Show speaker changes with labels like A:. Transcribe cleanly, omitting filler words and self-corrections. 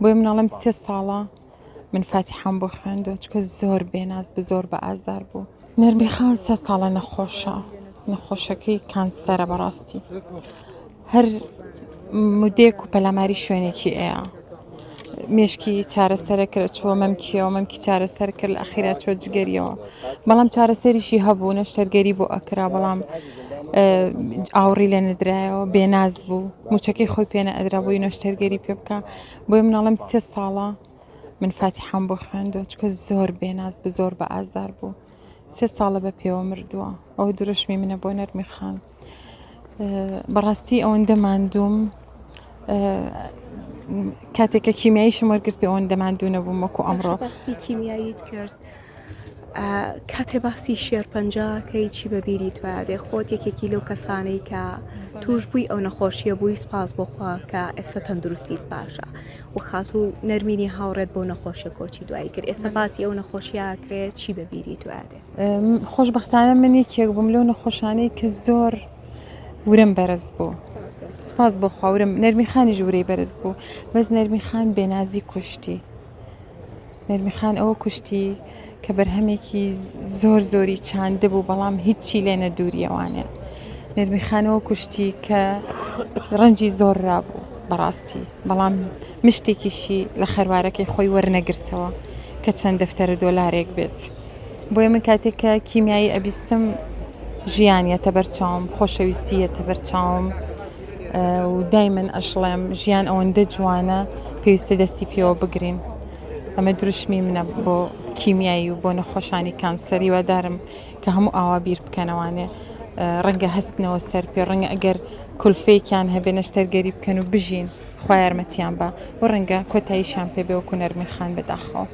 A: بۆیە مناڵم 3 ساڵە من فاتیحەم بۆ خوێندەوە چکە زۆر بێناز بە زۆر بە ئازار بوو. نەرمیخان 3 ساڵە نەخۆشە، نەخۆشەکەی کانسەرە بەڕاستی. هەر مودەیەک و پەلاماری شوێنێکی ئەیە. مێشکی چارەسەرە کرد چووە مەمکیەوە، مەمکی چارەسەر کرد لە ئەخیرا چووە جگەریەوە. بەڵام چارەسەریشی هەبوو، نەشتەرگەری بۆ ئەکرا، بەڵام ئاوڕی لێ نەدرایەوە، بێناز بوو، موچەکەی خۆی پێ نەئەدرا بۆی نەشتەرگەری پێ بکە. بۆیە مناڵم 3 ساڵە من فاتیحەم بۆ خوێندەوە چکە زۆر بێناز بە زۆر بە ئازار بوو. 3 ساڵە بە پێوە مردووە. ئەوە درۆشمی منە بۆ نەرمیخان. بەڕاستی ئەوەندە ماندووم، کاتێککە کیمیاییشم وەرگرت پێ ئەوەندە ماندوو نەبووم وەکو ئەمڕۆ.
B: باسی کیمیاییت کرد. کاتێ باسی شێرپەنجەکەی چی بەبیری توادێ خۆت یەکێکی لەو کەسانەی کە توش بووی ئەو نەخۆشیە بووی سپاس بۆخوا کە ئێستا تەندروستیت باشە و خات و نەرمینی هاوڕێت بۆ نەخۆشیە کۆچی دوایی کرد. ئێستا باسی ئەو نەخۆشیاکرێت چی بەبیری توادێ؟
A: خۆشبەختانە من یەکێک بووم لەو نەخۆشانەی کە زۆر ورم بەرز بوو. سپاس بۆخوا ورم نەرمیخانی ژوورەی بەرز بوو، بەس نەرمیخان بێنازی کوشتی. نەرمیخان ئەوە کوشتی کە بەرهەمێکی زۆر زۆری چاندە بوو، بەڵام هیچی لێ نەدووریەوانێ. نەرمیخانەوە کوشتی کە ڕەنجی زۆر رابوو بەڕاستی، بەڵام مشتێکیشی لە خەروارەکەی خۆی وەرنەگرتەوە کە چەند دەفتەرە دۆلارێک بێت. بۆیە من کاتێککە کیمیایی ئەبیستم ژیانیەتە بەرچاوم، خۆشەویستیەتە بەرچاوم و دایمەن ئەشڵێم ژیان ئەوەندە جوانە پێویستە دەستی پێوە بگرین. ئەمە دروشمی منە بۆ کیمیایی و بۆ نەخۆشانی کانسەری وەدارم کە هەموو ئاوا بیر بکەنەوانێ، ڕەنگە هەستنەوە سەر پێ، ڕەنگە ئەگەر کولفەیەکیان هەبێ نەشتەرگەری بکەن و بژین خوا یارمەتیان بە و ڕەنگە کۆتاییشان پێ بێ وەکو نەرمیخان بەداخەوە.